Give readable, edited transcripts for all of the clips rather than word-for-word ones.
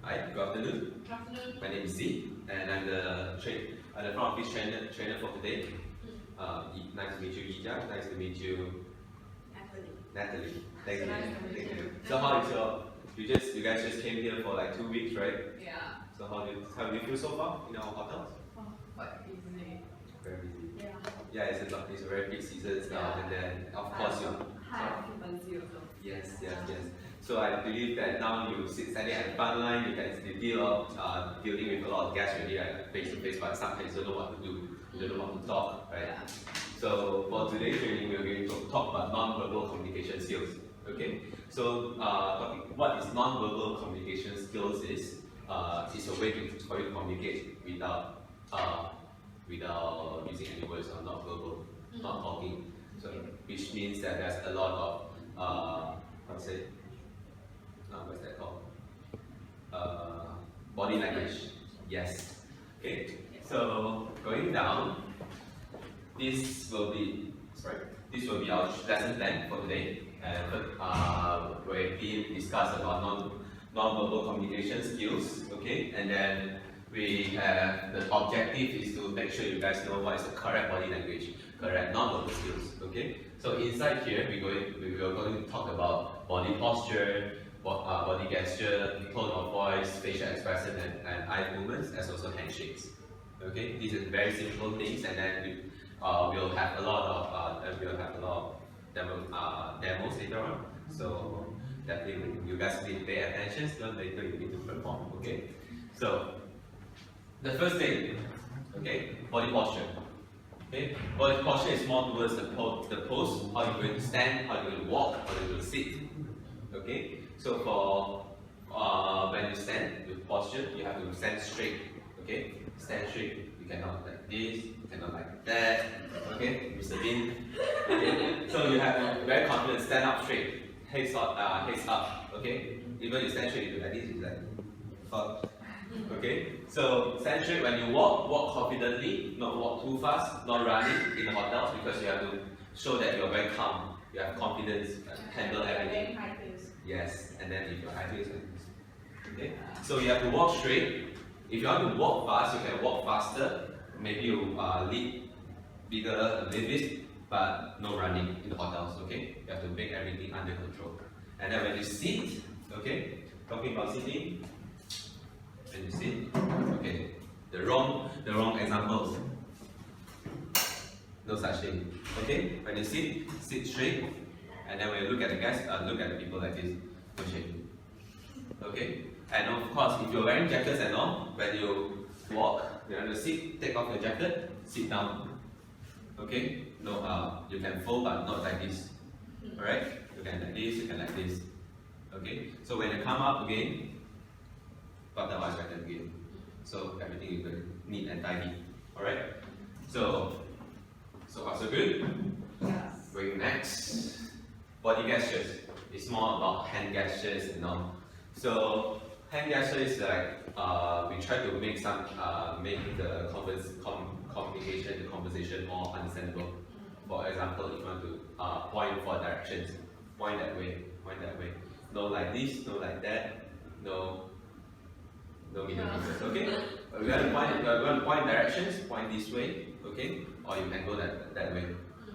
Hi, good afternoon. Good afternoon. My name is Z, and I'm the front office trainer for today. Nice to meet you, Ija. Nice to meet you, Natalie. Thank you. Thank you. So how is you guys just came here for like 2 weeks, right? Yeah. So how do you feel so far in our hotels? Oh, quite easy. Very busy. Yeah. Yeah, it's a very big season now, and then of course you. High occupancy also. Yes. So I believe that now you standing at the front line, you can dealing with a lot of guests already, right? Face to face, but sometimes you don't know what to do, you don't know what to talk, right? Yeah. So for today's training, we're going to talk about non-verbal communication skills. Okay. So what is non-verbal communication skills is a way for you to communicate without using any words or not verbal, not talking. So which means that there's a lot of what's that called? Body language. Yes. Okay. So going down, this will be our lesson plan for today. Where we discuss about non-verbal communication skills. Okay, and then we have the objective is to make sure you guys know what is the correct body language, correct non-verbal skills. Okay, so inside here we are going to talk about body posture, body gesture, tone of voice, facial expression, and eye movements, as also handshakes. Okay, these are very simple things, and then we'll have a lot of demos later on. So definitely you guys need to pay attention. So later you need to perform. Okay, so the first thing, okay, body posture. Okay, body posture is more towards the pose, how you're going to stand, how you're going to walk, how you're going to sit. Okay, so for when you stand with posture, you have to stand straight. Okay, stand straight. You cannot like this, you cannot like that. Okay, Mr. Bean. Okay, so you have to very confident, stand up straight, head up. Okay, even you stand straight, you do like this, you like up. Okay, so stand straight when you walk confidently, not walk too fast, not running in the hotels because you have to show that you're very calm, you have confidence, handle everything. Yes, and then if your high heels like this. Okay, so you have to walk straight. If you want to walk fast, you can walk faster. Maybe you lead bigger a little bit, but no running in the hotels. Okay, you have to make everything under control. And then when you sit, okay, talking about sitting. When you sit, okay, the wrong examples. No such thing. Okay, when you sit straight, and then when you look at the guests, look at the people like this, no shaking. Okay, and of course, if you're wearing jackets and all, when you walk, you have to sit, take off your jacket, sit down. Okay, no, you can fold, but not like this. Alright, you can like this, you can like this. Okay, so when you come up again, button eyes right again. So everything is very neat and tidy. Alright? So far so good? Yes. Going next. Body gestures. It's more about hand gestures and all. So hand gestures is like we try to make the communication, the conversation more understandable. For example, if you want to point for directions, point that way. No like this, no like that, no millimeters, okay? We want to point directions, point this way, okay? Or you can go that way,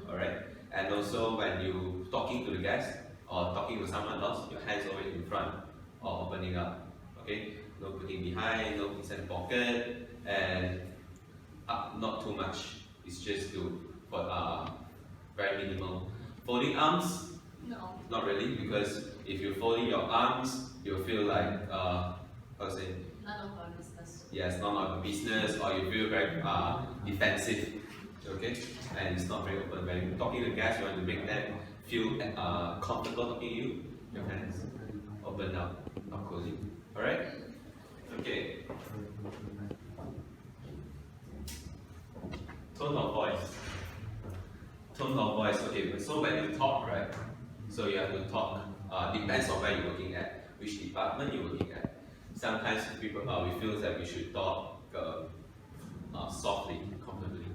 alright? And also when you talking to the guest or talking to someone else, your hands always in front or opening up, okay? No putting behind, no inside the pocket, and up not too much. It's just very minimal. Folding arms? No. Not really, because if you're folding your arms, you'll feel like how to say? None of our business. Yes, none of your business, or you feel very defensive, okay? And it's not very open. When you're talking to guests, you want to make them feel comfortable talking to you, your hands open up, not closing. Alright? Okay. Tone of voice. Okay, so when you talk, right? So you have to talk, depends on where you're working at, which department you're working at. Sometimes we feel that we should talk softly, comfortably.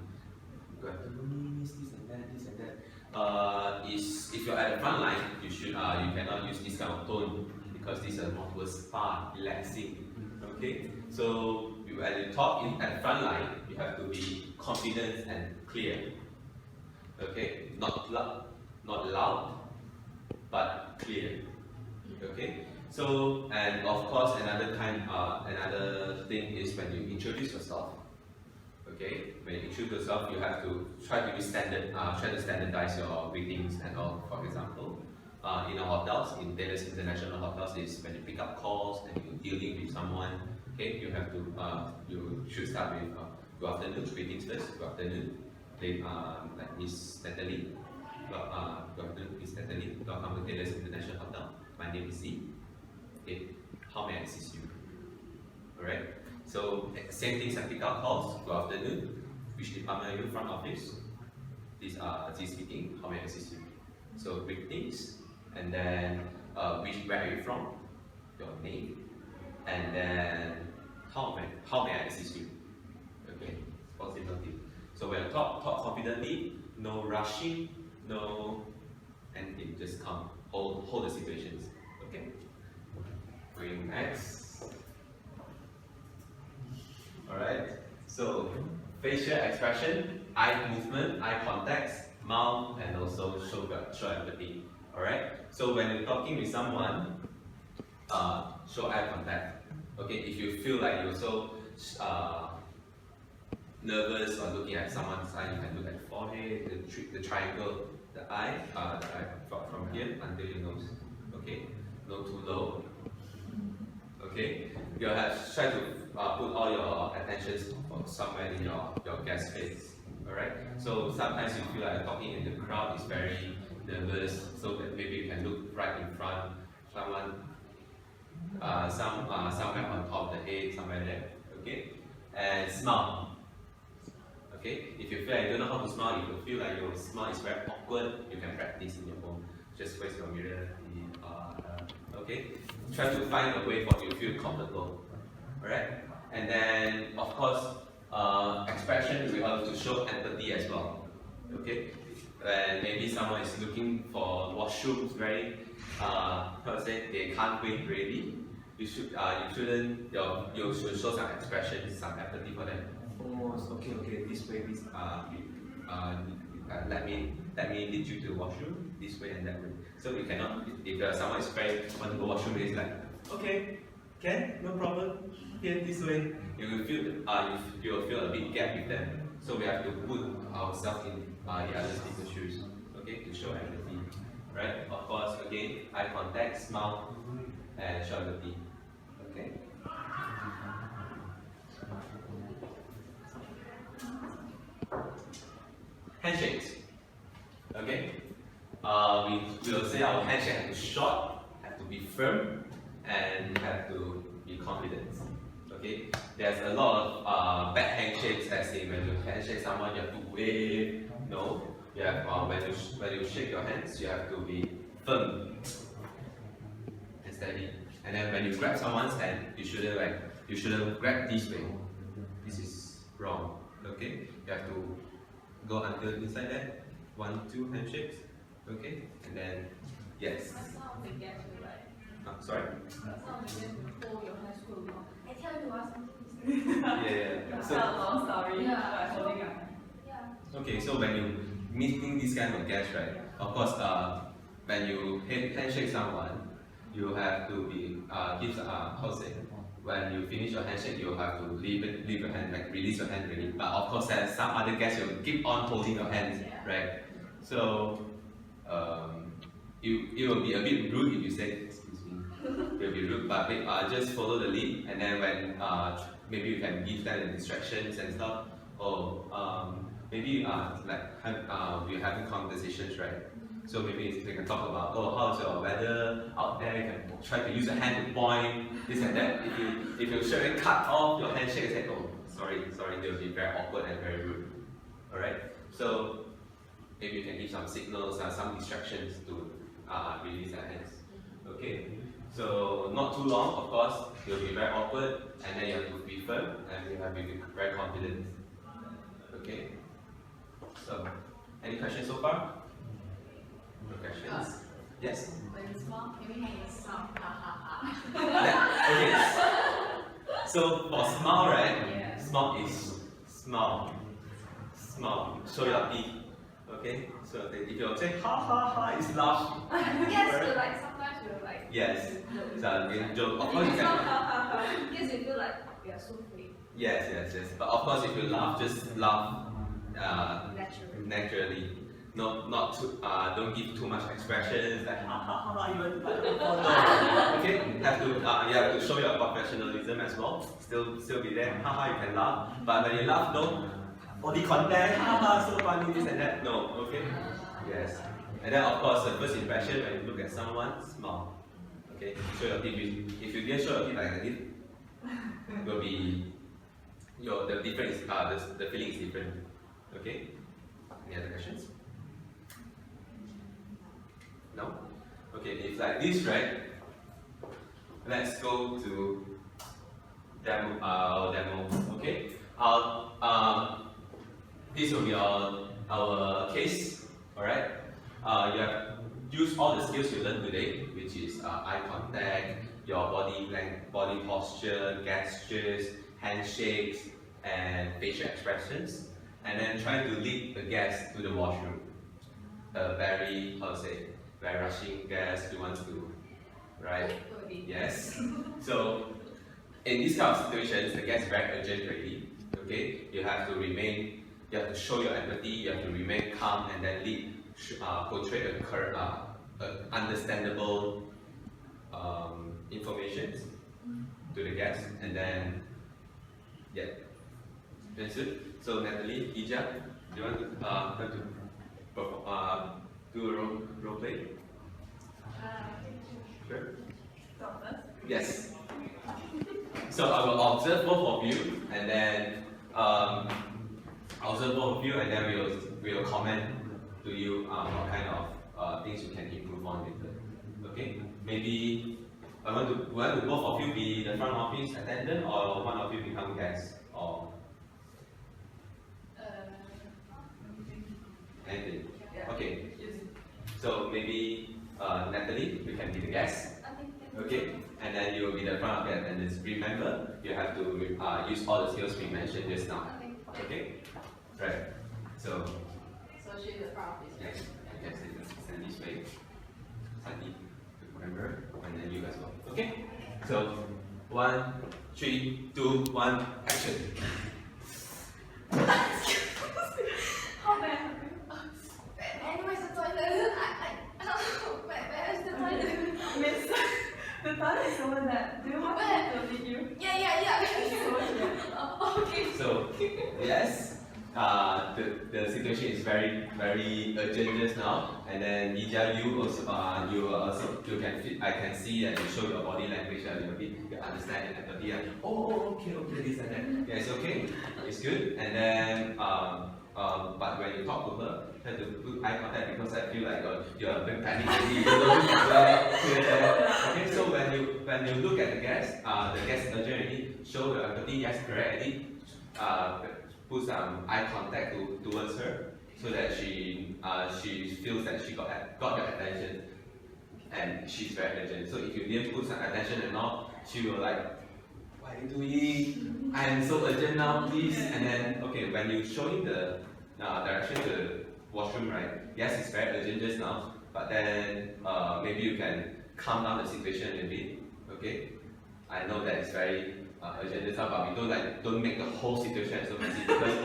This and that. If you're at the front line, you cannot use this kind of tone because these are more towards spa, relaxing. Okay, so when you talk in at front line, you have to be confident and clear. Okay, not loud, but clear. Okay, so and of course another thing is when you introduce yourself. Okay, when you introduce yourself, you have to try to be try to standardize your greetings and all. For example, in our hotels, in Taylor's International Hotels, is when you pick up calls and you're dealing with someone. Okay, you have to you should start with good afternoon, greetings first. Good afternoon, like Miss Natalie. Good afternoon, Miss Natalie. Welcome to Taylor's International Hotel. My name is Z. Okay, how may I assist you? Alright. So same things as pick up calls. Good afternoon. Which department are you from office? These are Z speaking. How may I assist you? So greetings, and then where are you from? Your name, and then how may I assist you? Okay, possibility. So when you talk confidently, no rushing, no anything, just calm, hold the situations. Okay. Going next. Alright. So facial expression, eye movement, eye contact, mouth, and also show empathy. Alright. So when you're talking with someone, show eye contact. Okay. If you feel like you're so nervous or looking at someone's eye, you can look at the forehead, the triangle, the eye from here until your nose. Okay, no too low. Okay, you have try to put all your attention somewhere in your guest face. Alright, so sometimes you feel like talking in the crowd is very nervous, so that maybe you can look right in front, someone, somewhere on top of the head, somewhere there. Okay, and smile. Okay, if you feel like you don't know how to smile, if you feel like your smile is very awkward, you can practice in your home. Just face your mirror. Okay, try to find a way for you to feel comfortable. Alright, and then of course, expression we have to show empathy as well. Okay, and maybe someone is looking for washrooms, very they can't wait really. You should you should show some expression, some empathy for them. Oh, okay, this way, let me lead you to the washroom, this way and that way. So you cannot, if someone is very want to go washroom, it's like, okay, no problem, here, this way. You will feel a big gap with them. So we have to put ourselves in the other people's shoes, okay, to show empathy. Right? Of course, again, eye contact, smile, and show empathy. Okay. Handshakes. Okay. We will say our handshake have to be short, have to be firm, and have to be confident. Okay. There's a lot of bad handshakes. Let's say when you handshake someone, you have to wave. No. You have when you shake your hands, you have to be firm and steady. And then when you grab someone's hand, you shouldn't grab this way. This is wrong. Okay. You have to go until inside there. 1, 2 handshakes. Okay, and then yes. That's not the guess, right? Sorry. That's not the guess before your high school. I tell you something. Yeah. So long story. Yeah. Holding up. Yeah. Okay, so when you meeting this kind of guest, right? Of course, when you handshake someone, you have to be give how to say. When you finish your handshake, you have to leave your hand, like release your hand really. But of course, there's some other guests will keep on holding your hands, right? So it will be a bit rude if you say, excuse me. It will be rude, but just follow the lead, and then when maybe you can give them the distractions and stuff. Or maybe we're having conversations, right? So maybe we can talk about, how's your weather out there? You can try to use your hand to point, this and that. If you straight away cut off your handshake and say, oh, sorry, they'll be very awkward and very rude. Alright? So maybe you can give some signals, some distractions to release their hands. Okay? So not too long, of course, you'll be very awkward, and then you have to be firm, and you have to be very confident. Okay? So, any questions so far? No questions? Yes? When you smile, can we make a sound? Ha ha ha. Okay. So for smile, right? Yeah. Smile is smile. Smile. Show your teeth. Okay? So if you say ha ha ha, it's laugh. Yes, so like sometimes you're like. Yes. So in joke, of If course you it's can. not ha ha ha, because you feel like we are so fake. Yes. But of course, if you laugh, just laugh Naturally. naturally. Not too, don't give too much expressions like ha ha ha, you want no. Okay, you have to show your professionalism as well. Still be there. Ha ha, you can laugh. But when you laugh, no body contact. Ha ha, so funny this and that. No, okay. Yes. And then of course the first impression when you look at someone, smile. Okay, show your teeth. If you didn't show your teeth like this, it will be the difference. The feeling is different. Okay. Any other questions? No? Okay, it's like this, right? Let's go to demo, okay? This will be our case, alright? You have used all the skills you learned today, which is eye contact, your body length, body posture, gestures, handshakes, and facial expressions, and then try to lead the guest to the washroom. Very rushing guest who wants to, right? Yes. So in this kind of situations, the guest is very urgent already. Okay, you have to show your empathy. You have to remain calm and then portray a understandable information to the guest, and then that's it. So Natalie, Ija, do you want to do a role play? Sure. Stop first. Yes. So I will observe both of you, and then we will comment to you what kind of things you can improve on later. Okay? Maybe want both of you be the front office attendant, or one of you become guest, or anything. Yeah. Okay. So maybe Natalie, you can be the guest. Okay, and then you will be the front of the attendance. Remember, you have to use all the skills we mentioned just now. Okay, right. So she's the front office. yes, stand this way. Sandy, remember, and then you as well. Okay. So 1, 3, 2, 1, action. How bad? Where's the toilet? Where is the toilet? Miss, the toilet is over there. Do you want me to lead you? Yeah. Okay. So yes, the situation is very urgent just now, and then Ija, I can see that you show your body language a little bit, you understand and empathy. Okay, this and that. Yeah, it's okay, it's good. And then but when you talk to her, try to put eye contact, because I feel like you're a bit panicked already. You don't look at okay, so when you look at the guest is urgent already, show your empathy. Yes, correct. Put some eye contact towards her, so that she feels that she got your attention, and she's very urgent. So if you didn't put some attention and all, she will like, what are you doing? I am so urgent now, please. And then okay, when you showing the direction to the washroom, right? Yes, it's very urgent just now, but then maybe you can calm down the situation a bit. Okay, I know that it's very urgent just now, but we don't make the whole situation so messy, because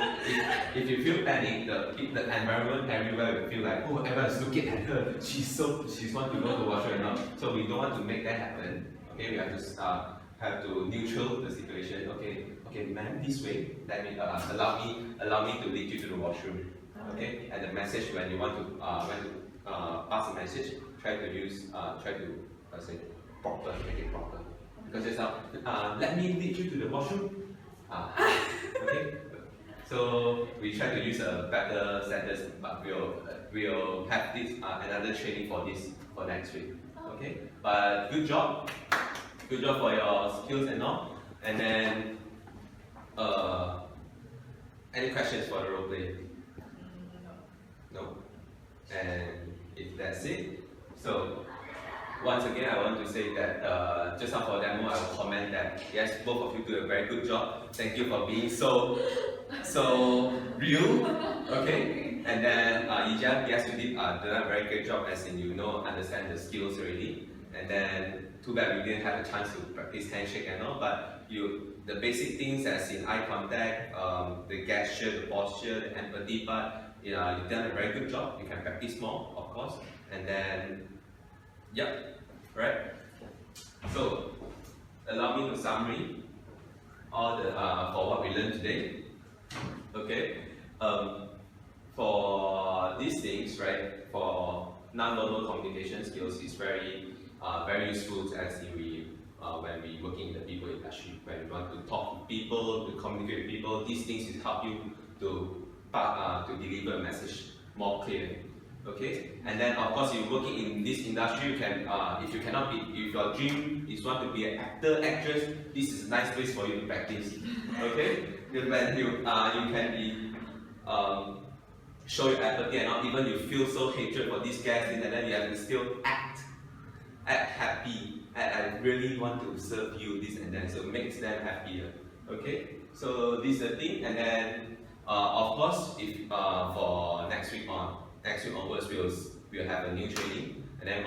if you feel panic, the environment everywhere will feel like, oh, everyone's looking at her. She's want to go to washroom now. So we don't want to make that happen. Okay, we have to neutral the situation. Okay, ma'am, this way. Let me allow me to lead you to the washroom. Okay, and the message, when you want to pass a message, try to say proper, make it proper. Because it's let me lead you to the washroom. Okay, so we try to use a better sentence, but we'll have this another training for next week. Okay, but good job for your skills and all. And then any questions for the role play? No. And if that's it, so once again I want to say that just after demo, I will comment that yes, both of you do a very good job. Thank you for being so real. Okay. And then Ija, yes, you did done a very good job, as in understand the skills already. And then too bad we didn't have a chance to practice handshake and all, but the basic things as in eye contact, the gesture, the posture, the empathy part, you've done a very good job. You can practice more, of course. And then, yep, right. So allow me to summary all the for what we learned today. Okay. For these things, right, for non-verbal communication skills is very useful as when we work in the people industry, when we want to talk to people, to communicate with people. These things will help you to deliver a message more clearly. Okay, and then of course, if you're working in this industry, you can if your dream is want to be an actor, actress, this is a nice place for you to practice. Okay, when you can be show your empathy and not even you feel so hatred for this guest, and then you have to still act happy. I really want to serve you this and that, so it makes them happier. Okay, so this is the thing, and then of course, if for next week onwards, we'll have a new training, and then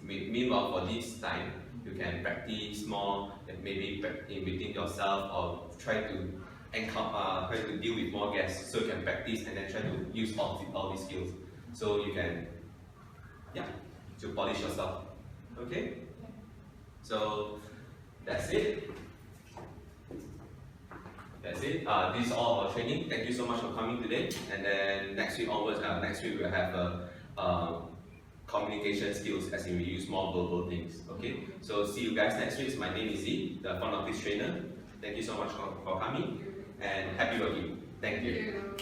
meanwhile for this time, you can practice more, and maybe in between yourself, or try to deal with more guests, so you can practice and then try to use all these skills, so you can, to polish yourself. Okay, so that's it. That's it. This is all our training. Thank you so much for coming today. And then next week onwards, we'll have communication skills, as in we use more verbal things. Okay. So see you guys next week. My name is Z, the front office trainer. Thank you so much for coming, and happy working. Thank you.